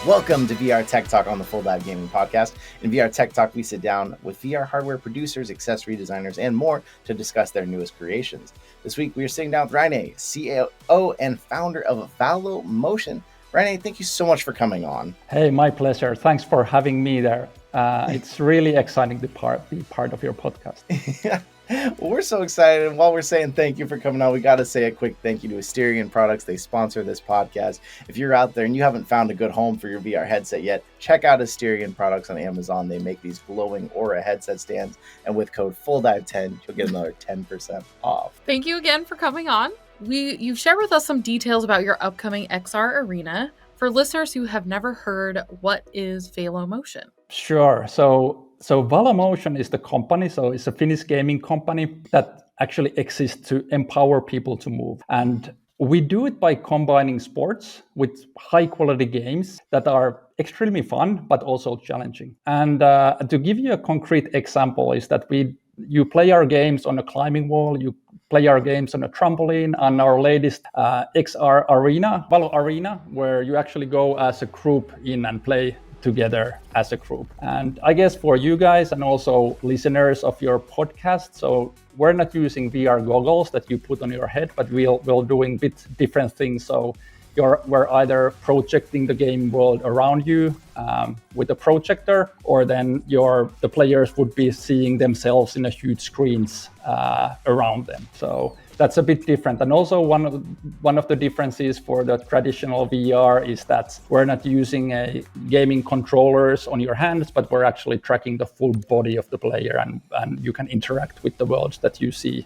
Welcome to VR Tech Talk on the Full Dive Gaming Podcast. In VR Tech Talk, we sit down with VR hardware producers, accessory designers, and more to discuss their newest creations. This week, we are sitting down with Raine, CEO and founder of Valo Motion. Raine, thank you so much for coming on. Hey, my pleasure. Thanks for having me there. It's really exciting to be part of your podcast. Well, we're so excited. And while we're saying thank you for coming on, we got to say a quick thank you to Asterion Products. They sponsor this podcast. If you're out there and you haven't found a good home for your VR headset yet, check out Asterion Products on Amazon. They make these glowing Aura headset stands. And with code FULLDIVE10, you'll get another 10% off. Thank you again for coming on. You've shared with us some details about your upcoming XR Arena. For listeners who have never heard, what is Valo Motion? Sure. So Valo Motion is the company. So it's a Finnish gaming company that actually exists to empower people to move. And we do it by combining sports with high quality games that are extremely fun, but also challenging. And to give you a concrete example is that you play our games on a climbing wall, you play our games on a trampoline, and our latest XR Arena, ValoArena, where you actually go as a group in and play together as a group. And I guess for you guys and also listeners of your podcast, so we're not using VR goggles that you put on your head, but we're doing a bit different things. So we're either projecting the game world around you with a projector, or then the players would be seeing themselves in a huge screens around them. So that's a bit different. And also one of the differences for the traditional VR is that we're not using gaming controllers on your hands, but we're actually tracking the full body of the player, and you can interact with the worlds that you see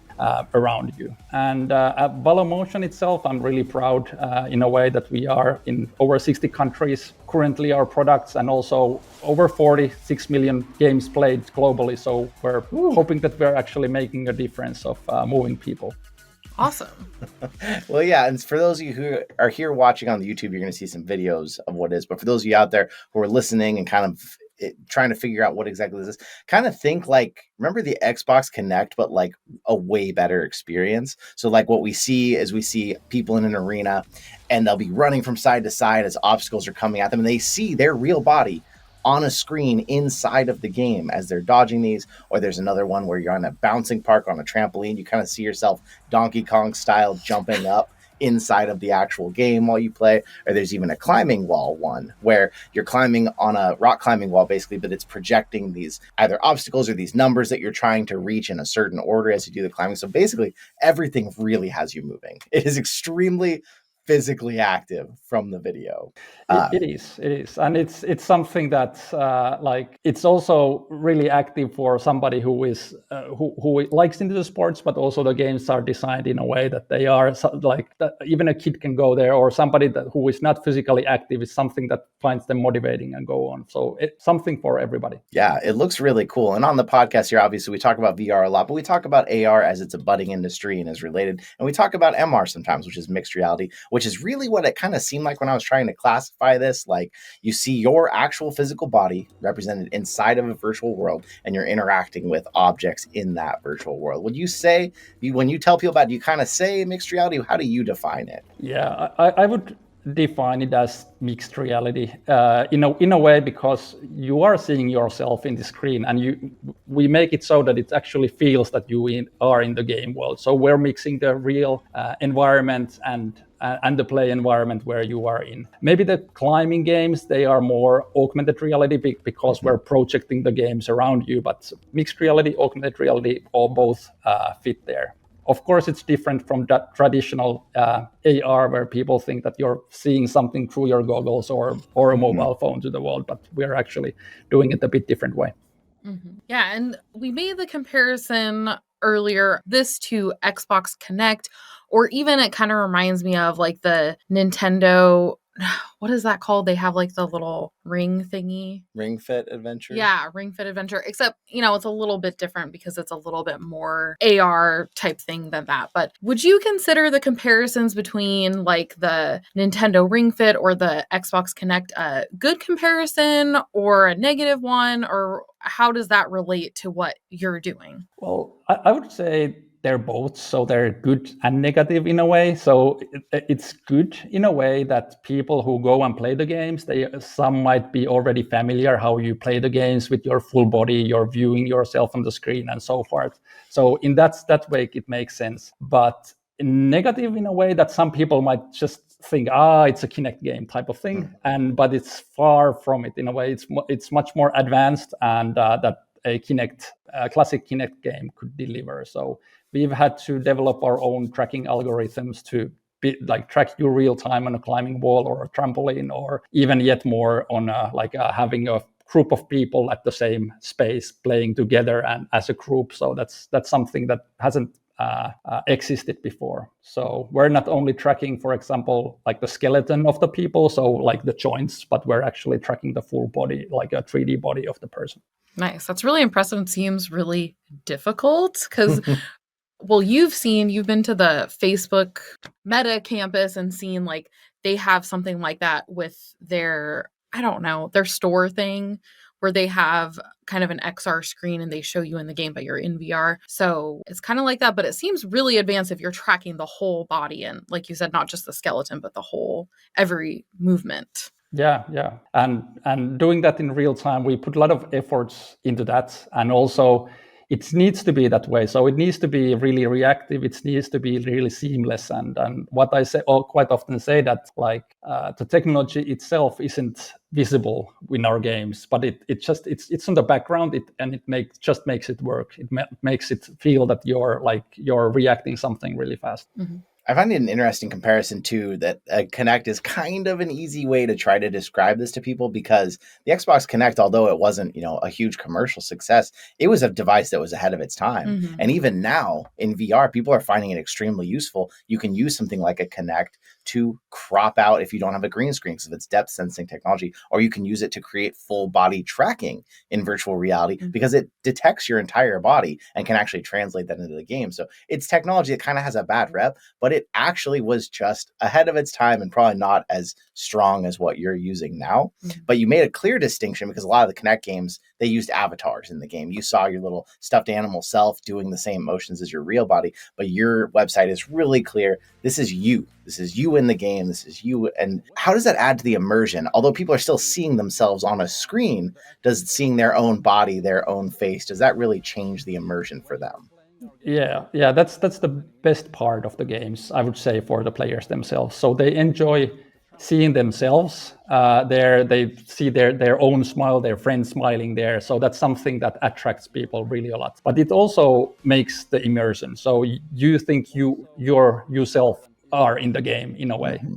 around you. And at Valo Motion itself, I'm really proud in a way that we are in over 60 countries currently, our products, and also over 46 million games played globally. So we're hoping that we're actually making a difference of moving people. Awesome. Well, yeah. And for those of you who are here watching on the YouTube, you're going to see some videos of what it is. But for those of you out there who are listening and kind of trying to figure out what exactly this is, kind of think like, remember the Xbox Kinect, but like a way better experience. So like what we see is we see people in an arena and they'll be running from side to side as obstacles are coming at them, and they see their real body on a screen inside of the game as they're dodging these. Or there's another one where you're on a bouncing park on a trampoline. You kind of see yourself Donkey Kong style jumping up inside of the actual game while you play. Or there's even a climbing wall one where you're climbing on a rock climbing wall basically, but it's projecting these either obstacles or these numbers that you're trying to reach in a certain order as you do the climbing. So basically everything really has you moving. It is extremely physically active from the video. It is, and it's something that's it's also really active for somebody who is who likes into the sports, but also the games are designed in a way that they are like that even a kid can go there, or somebody who is not physically active is something that finds them motivating and go on. So it's something for everybody. Yeah, it looks really cool. And on the podcast here, obviously we talk about VR a lot, but we talk about AR as it's a budding industry and is related, and we talk about MR sometimes, which is mixed reality, which is really what it kind of seemed like when I was trying to classify this. Like you see your actual physical body represented inside of a virtual world, and you're interacting with objects in that virtual world. Would you say, when you tell people about it, do you kind of say mixed reality? How do you define it? Yeah, I would define it as mixed reality in a way, because you are seeing yourself in the screen, and we make it so that it actually feels that you are in the game world. So we're mixing the real environment and the play environment where you are in. Maybe the climbing games, they are more augmented reality because we're projecting the games around you, but mixed reality, augmented reality, all both fit there. Of course, it's different from that traditional AR where people think that you're seeing something through your goggles or a mobile phone to the world, but we're actually doing it a bit different way. Mm-hmm. Yeah, and we made the comparison earlier, this to Xbox Kinect, or even it kind of reminds me of like the Nintendo, what is that called? They have like the little ring thingy. RingFit Adventure? Yeah, RingFit Adventure. Except, it's a little bit different because it's a little bit more AR type thing than that. But would you consider the comparisons between like the Nintendo Ring Fit or the Xbox Kinect a good comparison or a negative one? Or how does that relate to what you're doing? Well, I would say they're both, so they're good and negative in a way. So it's good in a way that people who go and play the games, some might be already familiar how you play the games with your full body, you're viewing yourself on the screen and so forth. So in that way, it makes sense. But negative in a way that some people might just think, it's a Kinect game type of thing, but it's far from it in a way. It's much more advanced, and that a classic Kinect game could deliver. So we've had to develop our own tracking algorithms to track you real time on a climbing wall or a trampoline, or even yet more on having a group of people at the same space playing together and as a group. So that's something that hasn't existed before. So we're not only tracking, for example, like the skeleton of the people, so like the joints, but we're actually tracking the full body, like a 3D body of the person. Nice. That's really impressive and seems really difficult because, well, you've been to the Facebook Meta campus and seen like they have something like that with their, I don't know, their store thing where they have kind of an XR screen and they show you in the game, but you're in VR. So it's kind of like that, but it seems really advanced if you're tracking the whole body and, like you said, not just the skeleton, but every movement. Yeah. And doing that in real time, we put a lot of efforts into that. And also it needs to be that way. So it needs to be really reactive. It needs to be really seamless. And what I say, or quite often say that the technology itself isn't visible in our games, but it's on the background. It makes it work. It makes it feel that you're reacting something really fast. Mm-hmm. I find it an interesting comparison too, that Kinect is kind of an easy way to try to describe this to people, because the Xbox Kinect, although it wasn't, a huge commercial success, it was a device that was ahead of its time. Mm-hmm. And even now in VR, people are finding it extremely useful. You can use something like a Kinect to crop out if you don't have a green screen because of its depth sensing technology, or you can use it to create full body tracking in virtual reality because it detects your entire body and can actually translate that into the game. So it's technology that kind of has a bad rep, but it actually was just ahead of its time and probably not as strong as what you're using now. But you made a clear distinction because a lot of the Kinect games, they used avatars in the game. You saw your little stuffed animal self doing the same motions as your real body, but your website is really clear. This is you. This is you in the game. This is you. And how does that add to the immersion? Although people are still seeing themselves on a screen, does seeing their own body, their own face, does that really change the immersion for them? Yeah, that's the best part of the games, I would say, for the players themselves. So they enjoy seeing themselves there. They see their own smile, their friends smiling there. So that's something that attracts people really a lot. But it also makes the immersion. So you think yourself are in the game in a way. Mm-hmm.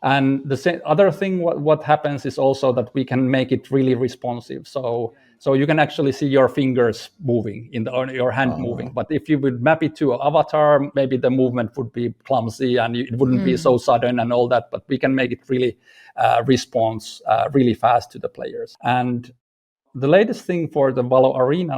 And the other thing, what happens is also that we can make it really responsive. So you can actually see your fingers moving or your hand moving. But if you would map it to an avatar, maybe the movement would be clumsy and it wouldn't be so sudden and all that. But we can make it really response really fast to the players. And the latest thing for the ValoArena,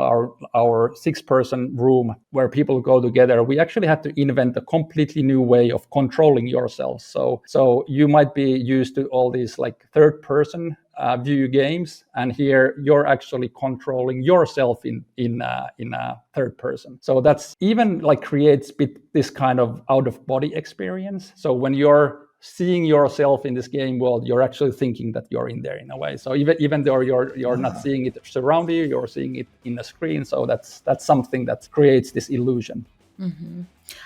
our 6-person room where people go together, we actually had to invent a completely new way of controlling yourself. So you might be used to all these like third-person view games, and here you're actually controlling yourself in a third person. So that's even like creates this kind of out-of-body experience. So when you're seeing yourself in this game world, you're actually thinking that you're in there in a way. So even though you're not seeing it surround you, you're seeing it in the screen. So that's something that creates this illusion. Mm-hmm.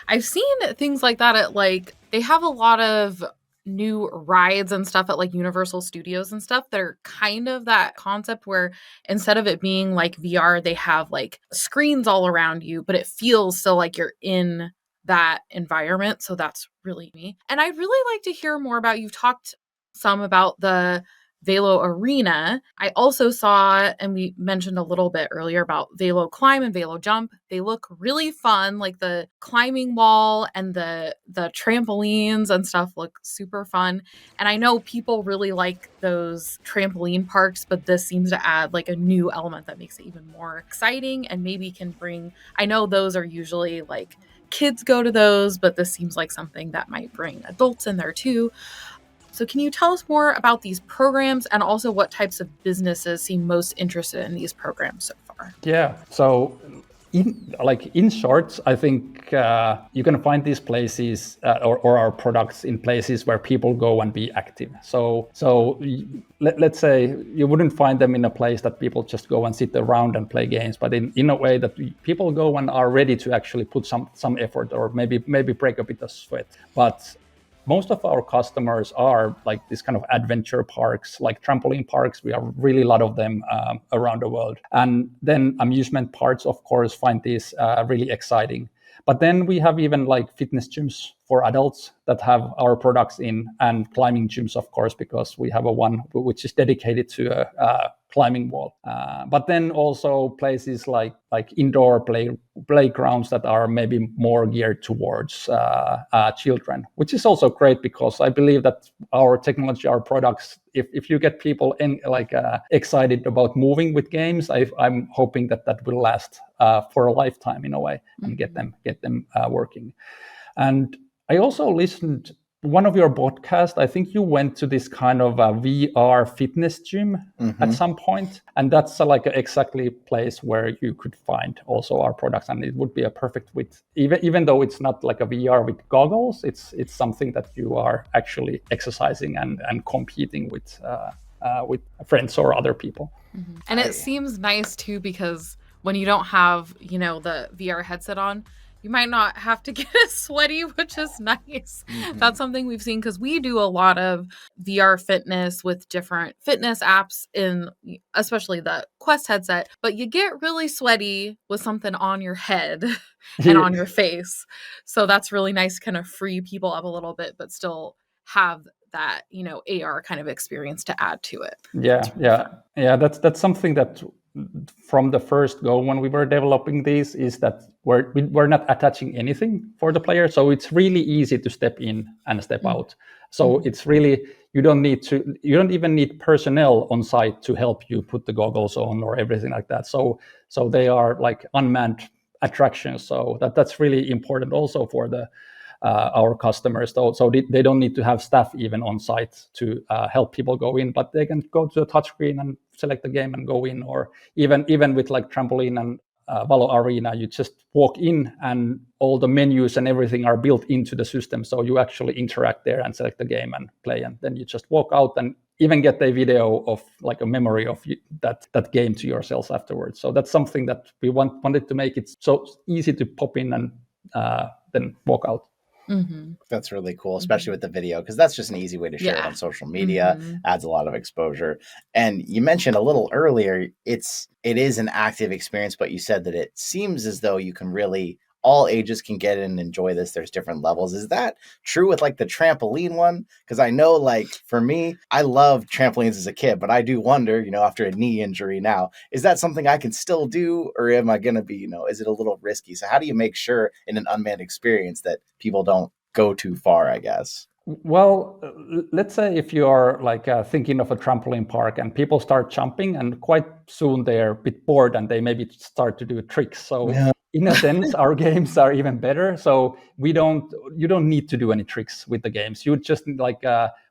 I've seen things like that at they have a lot of new rides and stuff at Universal Studios and stuff that are kind of that concept where instead of it being like VR, they have screens all around you, but it feels still like you're in that environment. So that's really neat. And I'd really like to hear more about, you've talked some about the ValoArena. I also saw, and we mentioned a little bit earlier about Valo Climb and Valo Jump. They look really fun, like the climbing wall and the trampolines and stuff look super fun. And I know people really like those trampoline parks, but this seems to add a new element that makes it even more exciting and maybe can bring, I know those are usually kids go to those, but this seems like something that might bring adults in there too. So can you tell us more about these programs and also what types of businesses seem most interested in these programs so far? Yeah. So in short, I think you can find these places or our products in places where people go and be active. So let's say you wouldn't find them in a place that people just go and sit around and play games, but in a way that people go and are ready to actually put some effort or maybe break a bit of sweat. But most of our customers are like this kind of adventure parks, like trampoline parks. We have really a lot of them around the world. And then amusement parks, of course, find this really exciting. But then we have even like fitness gyms for adults that have our products in, and climbing gyms, of course, because we have a one which is dedicated to a climbing wall. But then also places like indoor playgrounds that are maybe more geared towards children, which is also great because I believe that our technology, our products, if you get people excited about moving with games, I'm hoping that will last for a lifetime in a way, and get them working. And I also listened one of your podcasts. I think you went to this kind of a VR fitness gym at some point, and that's like exactly place where you could find also our products, and it would be a perfect with even though it's not like a VR with goggles, it's something that you are actually exercising and competing with friends or other people. And it seems nice too, because when you don't have, the VR headset on, you might not have to get as sweaty, which is nice. That's something we've seen because we do a lot of VR fitness with different fitness apps, especially the Quest headset. But you get really sweaty with something on your head and on your face. So that's really nice to kind of free people up a little bit, but still have that, AR kind of experience to add to it. Yeah. That's something that from the first go when we were developing these is that we're not attaching anything for the player, so it's really easy to step in and step out. So it's really you don't even need personnel on site to help you put the goggles on or everything like that. So they are like unmanned attractions. So that's really important also for the our customers. So they don't need to have staff even on site to help people go in, but they can go to the touchscreen and select the game and go in. Or even with like trampoline and ValoArena, you just walk in and all the menus and everything are built into the system. So you actually interact there and select the game and play, and then you just walk out and even get a video of like a memory of that game to yourselves afterwards. So that's something that we wanted to make it so easy to pop in and then walk out. That's really cool, especially with the video, because that's just an easy way to share it on social media. Adds a lot of exposure. And you mentioned a little earlier, it is an active experience, but you said that it seems as though you can really, all ages can get in and enjoy this. There's different levels. Is that true with like the trampoline one? Because I know, like, for me, I loved trampolines as a kid, but I do wonder, after a knee injury now, is that something I can still do, or am I going to be, is it a little risky? So how do you make sure in an unmanned experience that people don't go too far, I guess? Well, let's say if you are like thinking of a trampoline park and people start jumping, and quite soon they're a bit bored and they maybe start to do tricks. So in a sense, our games are even better. So you don't need to do any tricks with the games. You just like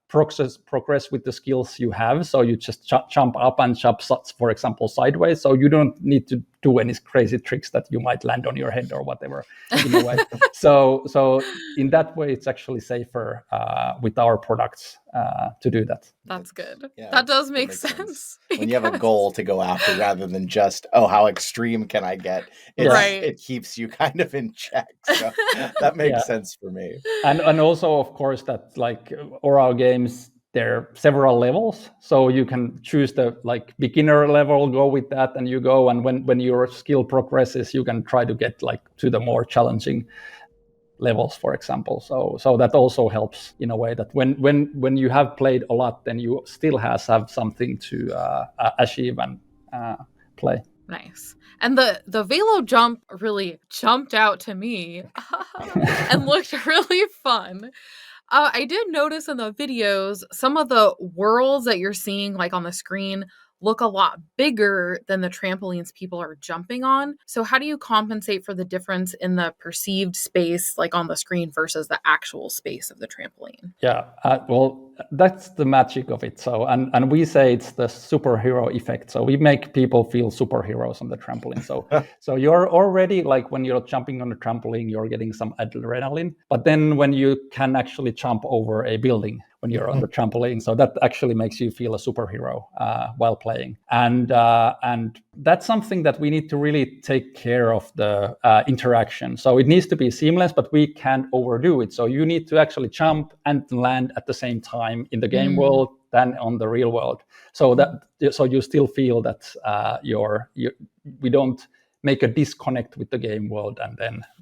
progress with the skills you have. So you just jump up and jump, for example, sideways. So you don't need to do any crazy tricks that you might land on your head or whatever in a way. So in that way, it's actually safer with our products to do that. That's good. Yeah, that does make sense. When you have a goal to go after rather than just, how extreme can I get? It keeps you kind of in check. So that makes sense for me. And also, of course, that like oral games, there are several levels, so you can choose the like beginner level, go with that, and you go. And when your skill progresses, you can try to get like to the more challenging levels, for example. So that also helps in a way that when you have played a lot, then you still have something to achieve and play. Nice. And the Valo jump really jumped out to me and looked really fun. I did notice in the videos, some of the worlds that you're seeing like on the screen look a lot bigger than the trampolines people are jumping on. So how do you compensate for the difference in the perceived space, like on the screen, versus the actual space of the trampoline? Yeah, well, that's the magic of it. So, and we say it's the superhero effect. So we make people feel superheroes on the trampoline. So you're already like when you're jumping on a trampoline, you're getting some adrenaline. But then when you can actually jump over a building when you're on the trampoline, so that actually makes you feel a superhero while playing. And that's something that we need to really take care of the interaction. So it needs to be seamless, but we can't overdo it. So you need to actually jump and land at the same time in the game world than on the real world. So you still feel that we don't make a disconnect with the game world and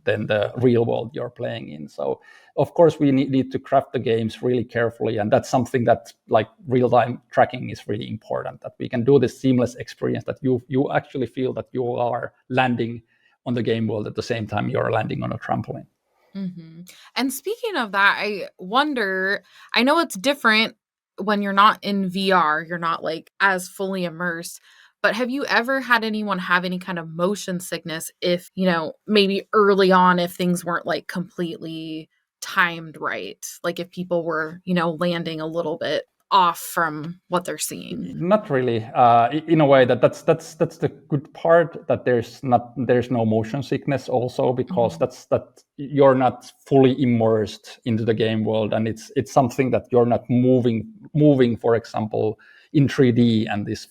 then the real world you're playing in. So of course we need to craft the games really carefully, and that's something that like real-time tracking is really important, that we can do this seamless experience, that you actually feel that you are landing on the game world at the same time you're landing on a trampoline. Mm-hmm. And speaking of that, I wonder, I know it's different when you're not in VR, you're not like as fully immersed, but have you ever had anyone have any kind of motion sickness if, maybe early on, if things weren't like completely timed right? Like if people were, landing a little bit off from what they're seeing? Not really. In a way that's the good part, that there's no motion sickness also, because that you're not fully immersed into the game world, and it's something that you're not moving, for example, in 3D and this.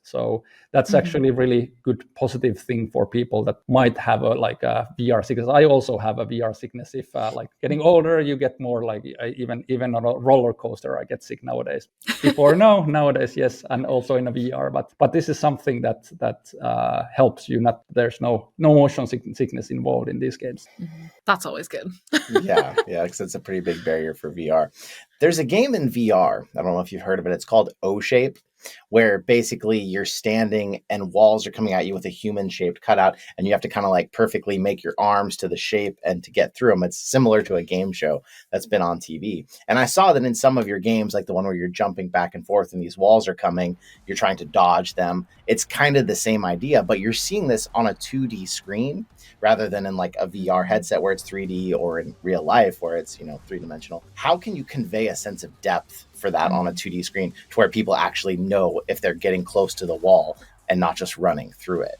So that's actually really good positive thing for people that might have a VR sickness. I also have a VR sickness. If like getting older, you get more like even on a roller coaster, I get sick nowadays. Before nowadays yes, and also in a VR. But this is something that helps you. There's no motion sickness involved in these games. That's always good. yeah, because it's a pretty big barrier for VR. There's a game in VR. I don't know if you've heard of it. It's called OHshape, where basically you're standing and walls are coming at you with a human-shaped cutout, and you have to kind of like perfectly make your arms to the shape and to get through them. It's similar to a game show that's been on TV. And I saw that in some of your games, like the one where you're jumping back and forth and these walls are coming, you're trying to dodge them. It's kind of the same idea, but you're seeing this on a 2D screen rather than in like a VR headset where it's 3D, or in real life where it's, three-dimensional. How can you convey a sense of depth for that on a 2D screen to where people actually know if they're getting close to the wall and not just running through it?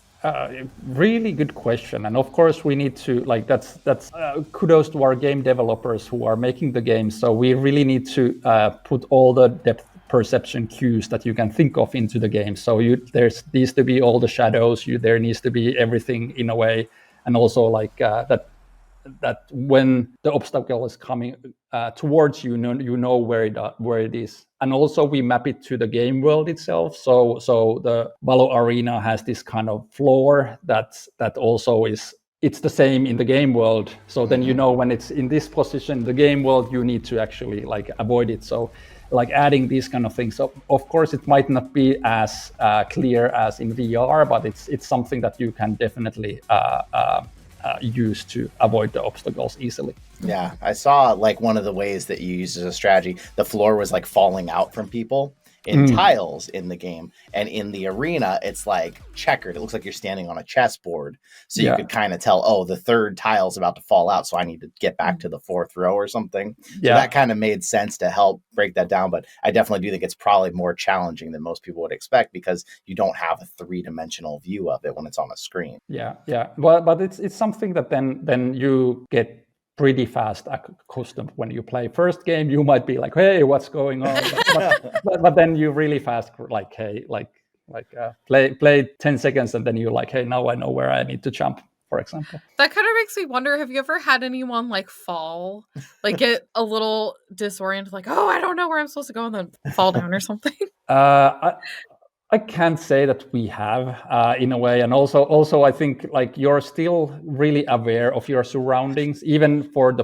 Really good question, and of course we need to that's kudos to our game developers who are making the game. So we really need to put all the depth perception cues that you can think of into the game. So there needs to be all the shadows. There needs to be everything in a way, and also that when the obstacle is coming towards you, you know where it is. And also we map it to the game world itself. So the ValoArena has this kind of floor that also it's the same in the game world. So then when it's in this position, the game world, you need to actually avoid it. So adding these kind of things. So of course it might not be as clear as in VR, but it's something that you can definitely use to avoid the obstacles easily. Yeah, I saw one of the ways that you use as a strategy, the floor was falling out from people in tiles in the game, and in the arena it's checkered. It looks like you're standing on a chessboard, so you could kind of tell, the third tile's about to fall out, so I need to get back to the fourth row or something. So that kind of made sense to help break that down, but I definitely do think it's probably more challenging than most people would expect, because you don't have a three-dimensional view of it when it's on a screen. But it's something that then you get pretty fast accustomed. When you play first game, you might be like, hey, what's going on? But then you really fast play 10 seconds, and then you're like, hey, now I know where I need to jump, for example. That kind of makes me wonder, have you ever had anyone fall, get a little disoriented, I don't know where I'm supposed to go, and then fall down or something? I can't say that we have in a way, and also I think you're still really aware of your surroundings, even for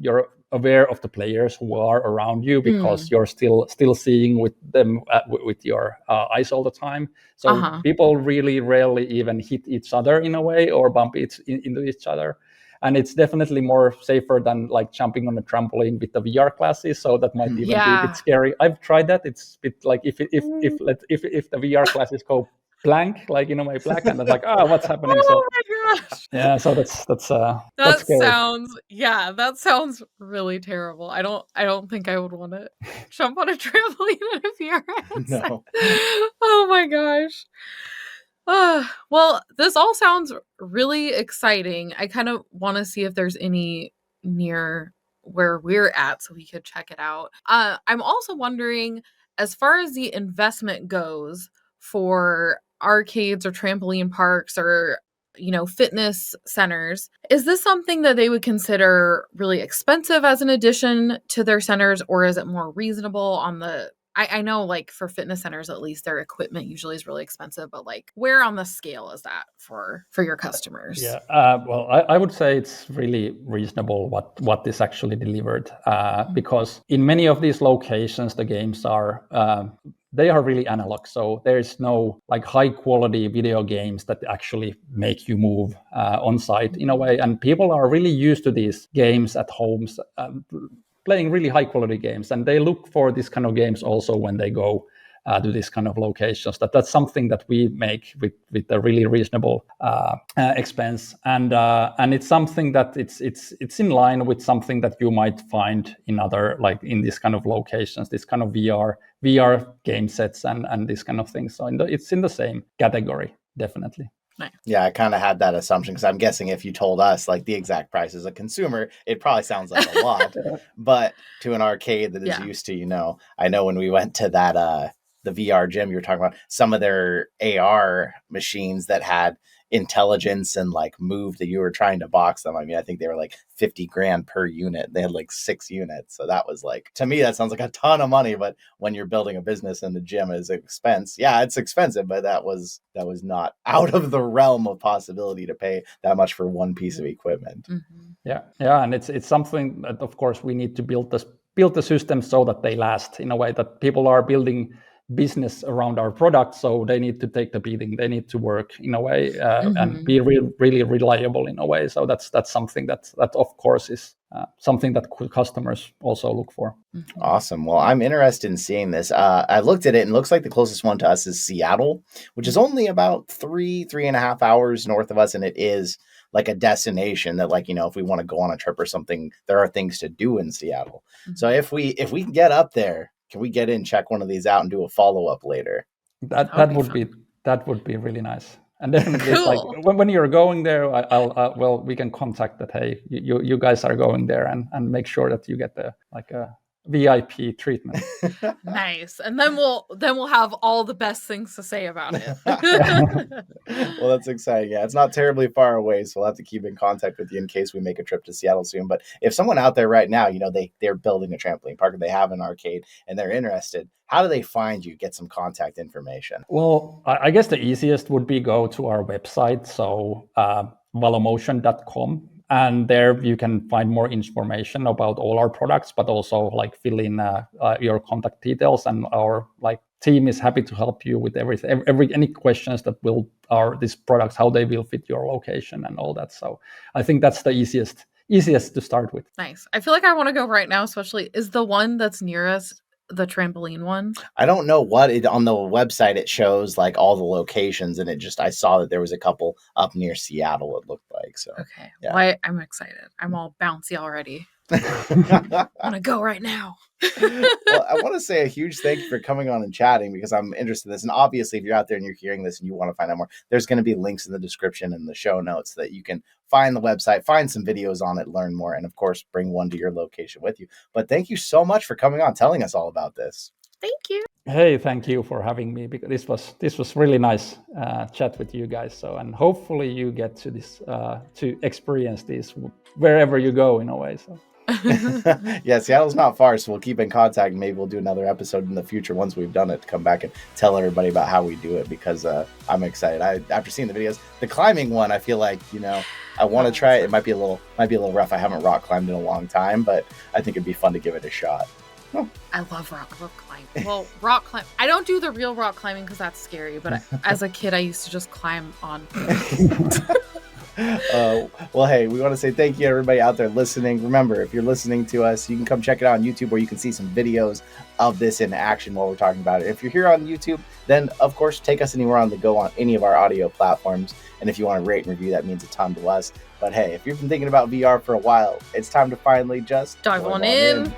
you're aware of the players who are around you, because you're still seeing with them with your eyes all the time. So people really rarely even hit each other in a way, or bump into each other. and it's definitely more safer than like jumping on a trampoline with the VR glasses. So that might even be a bit scary. I've tried that. It's a bit like if the VR glasses go blank, like my black, and I'm like, what's happening? Oh my gosh. Yeah, so that's scary. That sounds really terrible. I don't think I would want to jump on a trampoline in a VR headset. No. Oh my gosh. Well, this all sounds really exciting. I kind of want to see if there's any near where we're at so we could check it out. I'm also wondering, as far as the investment goes for arcades or trampoline parks or fitness centers, is this something that they would consider really expensive as an addition to their centers, or is it more reasonable on the I know, like, for fitness centers, at least, their equipment usually is really expensive, but like, where on the scale is that for your customers? Yeah, well, I would say it's really reasonable what is actually delivered, because in many of these locations, the games are they are really analog. So there's no like high quality video games that actually make you move on site in a way, and people are really used to these games at homes. Playing really high quality games, and they look for this kind of games also when they go to this kind of locations. That's something that we make with a really reasonable expense, and it's something that it's in line with something that you might find in other, like in this kind of locations, this kind of VR game sets and this kind of thing. So it's in the same category, definitely. Nice. Yeah, I kind of had that assumption because I'm guessing if you told us like the exact price as a consumer, it probably sounds like a lot. But to an arcade that is used to, I know when we went to that the VR gym you were talking about, some of their AR machines that had intelligence and like move that you were trying to box them. I mean, I think they were like $50,000 per unit. They had like 6 units. So that was like, to me, that sounds like a ton of money. But when you're building a business and the gym is an expense, yeah, it's expensive, but that was not out of the realm of possibility to pay that much for one piece of equipment. Mm-hmm. Yeah. And it's something that, of course, we need to build the system so that they last, in a way that people are building business around our product, so they need to take the beating, they need to work in a way and be really reliable in a way. So that's something that of course is something that customers also look for. Awesome. Well, I'm interested in seeing this. I looked at it and it looks like the closest one to us is Seattle, which is only about 3.5 hours north of us, and it is like a destination that, like, if we want to go on a trip or something, there are things to do in Seattle. So if we can get up there, can we get in, check one of these out, and do a follow-up later? That would be really nice. And definitely, cool. Like when you're going there, we can contact that. Hey, you guys are going there, and make sure that you get a VIP treatment. Nice. And then we'll have all the best things to say about it. Well, that's exciting. Yeah, it's not terribly far away, so we'll have to keep in contact with you in case we make a trip to Seattle soon. But if someone out there right now, they're building a trampoline park, or they have an arcade, and they're interested, how do they find you, get some contact information? Well, I guess the easiest would be go to our website, so ValoMotion.com. And there you can find more information about all our products, but also like fill in your contact details, and our team is happy to help you with everything, any questions that these products, how they will fit your location and all that. So I think that's the easiest to start with. Nice. I feel like I want to go right now, especially is the one that's near us the trampoline one? I don't know on the website it shows like all the locations, and I saw that there was a couple up near Seattle, it looked like. So okay. Yeah. Well, I'm excited. I'm all bouncy already. I want to go right now. Well, I want to say a huge thank you for coming on and chatting, because I'm interested in this. And obviously, if you're out there and you're hearing this and you want to find out more, there's going to be links in the description and the show notes that you can find the website, find some videos on it, learn more, and of course, bring one to your location with you. But thank you so much for coming on, telling us all about this. Thank you. Hey, thank you for having me, because this was really nice chat with you guys. So, and hopefully you get to this to experience this wherever you go in a way. So. Yeah, Seattle's not far, so we'll keep in contact, and maybe we'll do another episode in the future once we've done it to come back and tell everybody about how we do it, because I'm excited. After seeing the videos, the climbing one, I feel like I want to try it. It might be a little rough. I haven't rock climbed in a long time, but I think it'd be fun to give it a shot. I love rock climbing. Well, rock climb. I don't do the real rock climbing because that's scary. But as a kid, I used to just climb on. Well, hey, we want to say thank you to everybody out there listening. Remember, if you're listening to us, you can come check it out on YouTube where you can see some videos of this in action while we're talking about it. If you're here on YouTube, then of course, take us anywhere on the go on any of our audio platforms. And if you want to rate and review, that means a ton to us. But hey, if you've been thinking about VR for a while, it's time to finally just Dive on in.